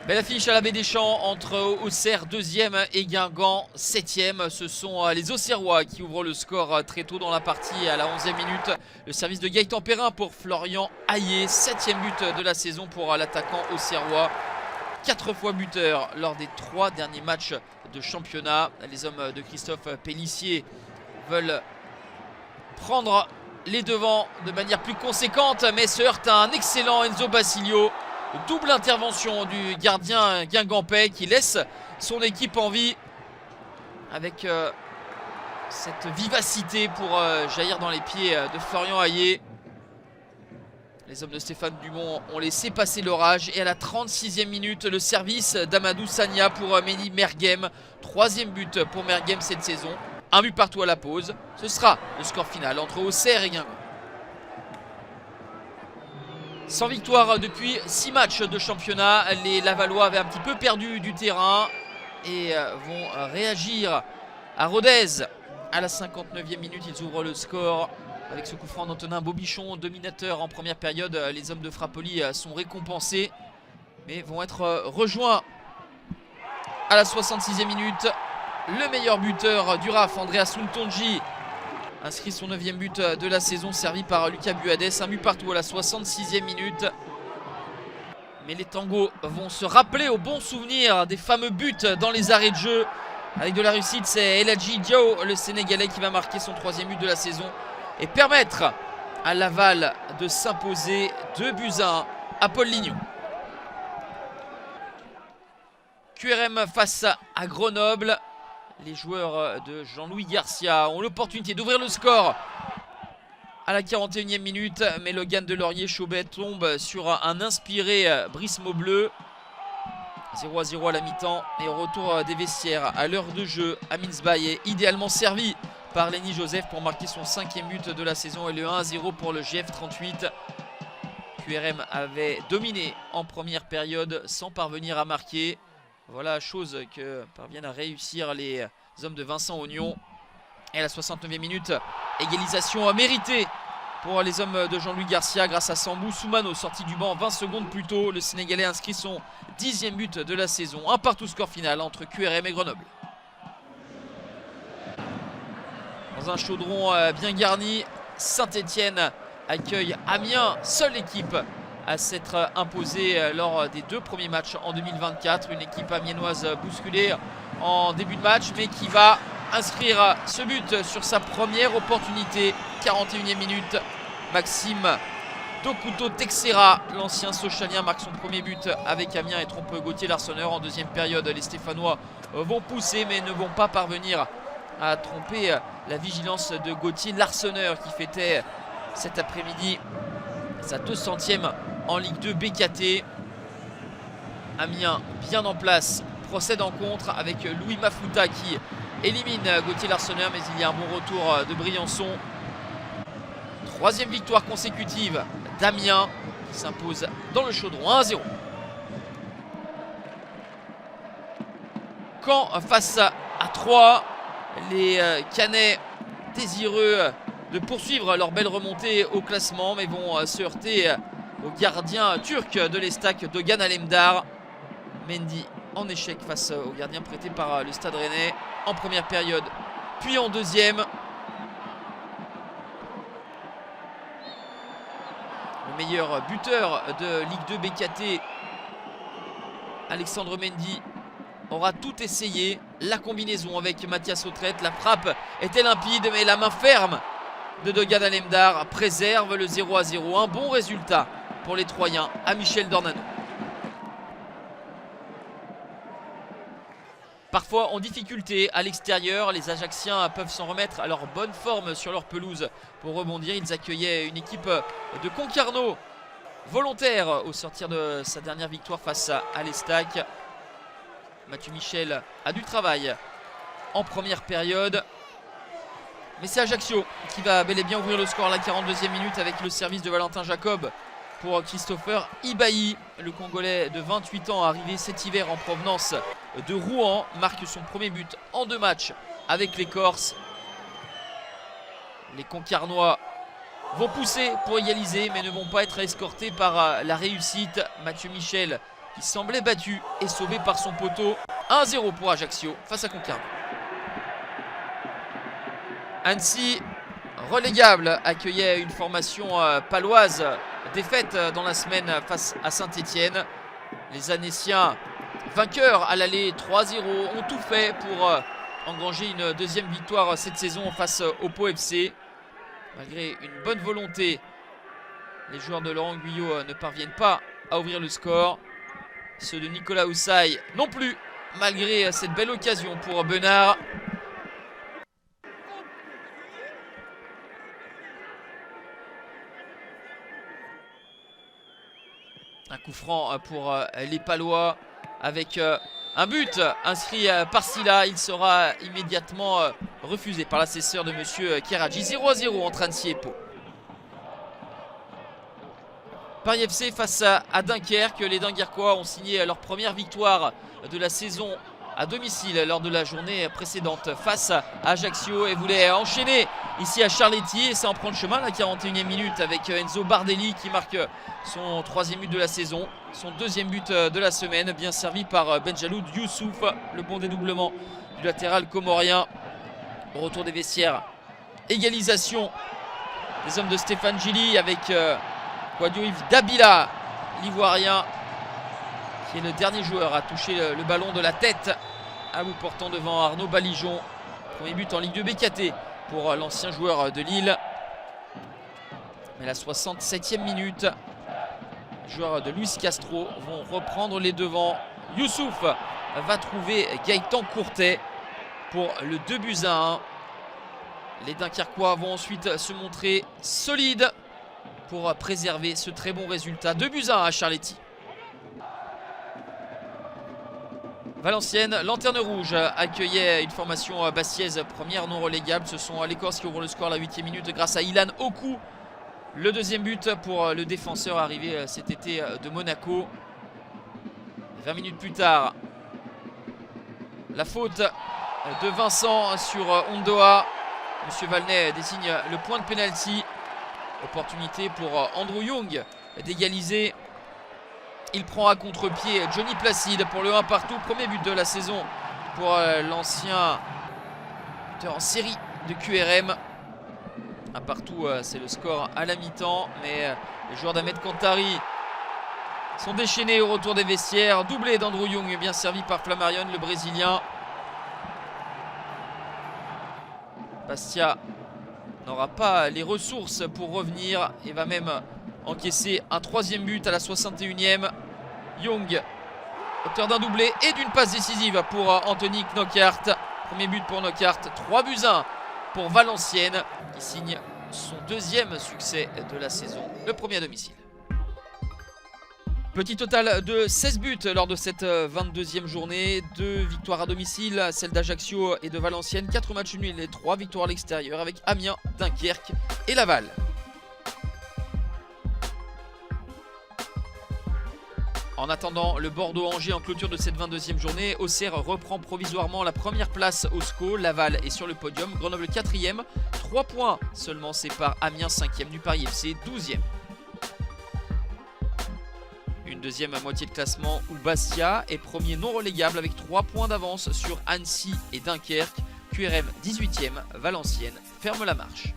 Belle affiche à la Baie des Champs entre Auxerre 2e et Guingamp 7e. Ce sont les Auxerrois qui ouvrent le score très tôt dans la partie à la 11e minute. Le service de Gaëtan Perrin pour Florian Hayé. 7e but de la saison pour l'attaquant auxerrois. 4 fois buteur lors des 3 derniers matchs de championnat. Les hommes de Christophe Pélissier veulent prendre les devants de manière plus conséquente, mais se heurte à un excellent Enzo Basilio. Double intervention du gardien guingampais qui laisse son équipe en vie avec cette vivacité pour jaillir dans les pieds de Florian Hayé. Les hommes de Stéphane Dumont ont laissé passer l'orage et à la 36e minute, le service d'Amadou Sagna pour Mehdi Merguem. 3e but pour Merguem cette saison. Un but partout à la pause. Ce sera le score final entre Auxerre et Guingamp. Sans victoire depuis 6 matchs de championnat, les Lavallois avaient un petit peu perdu du terrain et vont réagir à Rodez. À la 59e minute, ils ouvrent le score avec ce coup franc d'Antonin Bobichon, dominateur en première période. Les hommes de Frappoli sont récompensés mais vont être rejoints à la 66e minute. Le meilleur buteur du RAF, Andreas Suntonji, inscrit son 9e but de la saison, servi par Lucas Buades. Un but partout à la 66e minute. Mais les tangos vont se rappeler au bon souvenir des fameux buts dans les arrêts de jeu. Avec de la réussite, c'est Eladji Diao, le Sénégalais, qui va marquer son 3e but de la saison et permettre à Laval de s'imposer 2-1 à Paul Lignon. QRM face à Grenoble. Les joueurs de Jean-Louis Garcia ont l'opportunité d'ouvrir le score à la 41e minute. Mais Logan Delorier-Chaubet tombe sur un inspiré Brice Maubleu. 0-0 à la mi-temps et au retour des vestiaires à l'heure de jeu, Amin Sbaye est idéalement servi par Lenny Joseph pour marquer son 5e but de la saison et le 1-0 pour le GF 38. QRM avait dominé en première période sans parvenir à marquer. Voilà, chose que parviennent à réussir les hommes de Vincent Ognon. Et à la 69e minute, égalisation méritée pour les hommes de Jean-Louis Garcia grâce à Sambou Soumano, sorti du banc 20 secondes plus tôt. Le Sénégalais inscrit son 10e but de la saison. Un partout, score final entre QRM et Grenoble. Dans un chaudron bien garni, Saint-Étienne accueille Amiens, seule équipe à s'être imposée lors des 2 premiers matchs en 2024. Une équipe amiénoise bousculée en début de match, mais qui va inscrire ce but sur sa première opportunité. 41e minute, Maxime Dokuto Texera, l'ancien Sochalien, marque son premier but avec Amiens et trompe Gauthier Larsonneur. En deuxième période, les Stéphanois vont pousser mais ne vont pas parvenir à tromper la vigilance de Gauthier Larsonneur qui fêtait cet après-midi sa 200e en Ligue 2 BKT. Amiens bien en place, procède en contre avec Louis Mafuta qui élimine Gauthier Larsonneur, mais il y a un bon retour de Briançon. 3e victoire consécutive d'Amiens qui s'impose dans le chaudron 1-0. Caen face à 3. Les Canets désireux de poursuivre leur belle remontée au classement, mais vont se heurter au gardien turc de l'Estac, Dogan Alemdar. Mendy en échec face au gardien prêté par le Stade Rennais en première période, puis en deuxième. Le meilleur buteur de Ligue 2 BKT, Alexandre Mendy, aura tout essayé. La combinaison avec Mathias Autrette, la frappe était limpide, mais la main ferme de Dogan Alemdar préserve le 0-0. Un bon résultat pour les Troyens à Michel Dornano. Parfois en difficulté à l'extérieur, les Ajacciens peuvent s'en remettre à leur bonne forme sur leur pelouse pour rebondir. Ils accueillaient une équipe de Concarneau volontaire au sortir de sa dernière victoire face à l'Estac. Mathieu Michel a du travail en première période. Mais c'est Ajaccio qui va bel et bien ouvrir le score à la 42e minute avec le service de Valentin Jacob pour Christopher Ibahi. Le Congolais de 28 ans, arrivé cet hiver en provenance de Rouen, marque son premier but en 2 matchs avec les Corses. Les Concarnois vont pousser pour égaliser mais ne vont pas être escortés par la réussite. Mathieu Michel qui semblait battu et sauvé par son poteau. 1-0 pour Ajaccio face à Concarneau. Annecy, relégable, accueillait une formation paloise défaite dans la semaine face à Saint-Etienne. Les Annéciens, vainqueurs à l'aller 3-0, ont tout fait pour engranger une deuxième victoire cette saison face au Pau FC. Malgré une bonne volonté, les joueurs de Laurent Guyot ne parviennent pas à ouvrir le score. Ceux de Nicolas Houssaye non plus, malgré cette belle occasion pour Benard. Un coup franc pour les Palois avec un but inscrit par Silla. Il sera immédiatement refusé par l'assesseur de monsieur Keradji. 0-0 entre Annecy et Pau. Paris FC face à Dunkerque. Les Dunkerquois ont signé leur première victoire de la saison à domicile lors de la journée précédente face à Ajaccio et voulait enchaîner ici à Charletti, et ça en prend le chemin. La 41e minute avec Enzo Bardelli qui marque son 3e but de la saison, son 2e but de la semaine, bien servi par Benjaloud Youssouf. Le bon dédoublement du latéral comorien. Au retour des vestiaires, égalisation des hommes de Stéphane Gilly avec Kouadio-Yves Dabila, l'ivoirien, qui est le dernier joueur à toucher le ballon de la tête, à bout portant devant Arnaud Balijon. Premier but en Ligue 2 BKT pour l'ancien joueur de Lille. Mais la 67e minute, les joueurs de Luis Castro vont reprendre les devants. Youssouf va trouver Gaëtan Courtet pour le 2-1. Les Dunkerquois vont ensuite se montrer solides pour préserver ce très bon résultat. 2-1 à Charletti. Valenciennes, Lanterne Rouge, accueillait une formation bastiaise première non relégable. Ce sont les Corses qui ouvrent le score à la 8e minute grâce à Ilan Oku. Le 2e but pour le défenseur arrivé cet été de Monaco. 20 minutes plus tard, la faute de Vincent sur Ondoa. Monsieur Valnet désigne le point de pénalty. Opportunité pour Andrew Young d'égaliser. Il prend à contre-pied Johnny Placide pour le 1 partout. Premier but de la saison pour l'ancien buteur en série de QRM. 1 partout, c'est le score à la mi-temps. Mais les joueurs d'Ahmed Kantari sont déchaînés au retour des vestiaires. Doublé d'Andrew Young, bien servi par Flammarion, le Brésilien. Bastia n'aura pas les ressources pour revenir et va même encaisser un 3e but à la 61e. Young, auteur d'un doublé et d'une passe décisive pour Anthony Knockaert. Premier but pour Knockaert, 3-1 pour Valenciennes qui signe son 2e succès de la saison, le premier à domicile. Petit total de 16 buts lors de cette 22e journée. 2 victoires à domicile, celle d'Ajaccio et de Valenciennes. 4 matchs nuls et 3 victoires à l'extérieur avec Amiens, Dunkerque et Laval. En attendant le Bordeaux-Angers en clôture de cette 22e journée, Auxerre reprend provisoirement la première place au SCO. Laval est sur le podium, Grenoble 4e. 3 points seulement séparent Amiens 5e du Paris FC 12e. Une deuxième à moitié de classement où Bastia est premier non relégable avec 3 points d'avance sur Annecy et Dunkerque. QRM 18e, Valenciennes ferme la marche.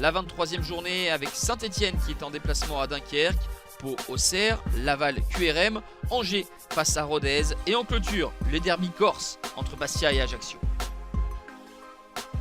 La 23e journée avec Saint-Etienne qui est en déplacement à Dunkerque, Pau Auxerre, Laval QRM, Angers face à Rodez et en clôture le derby corse entre Bastia et Ajaccio.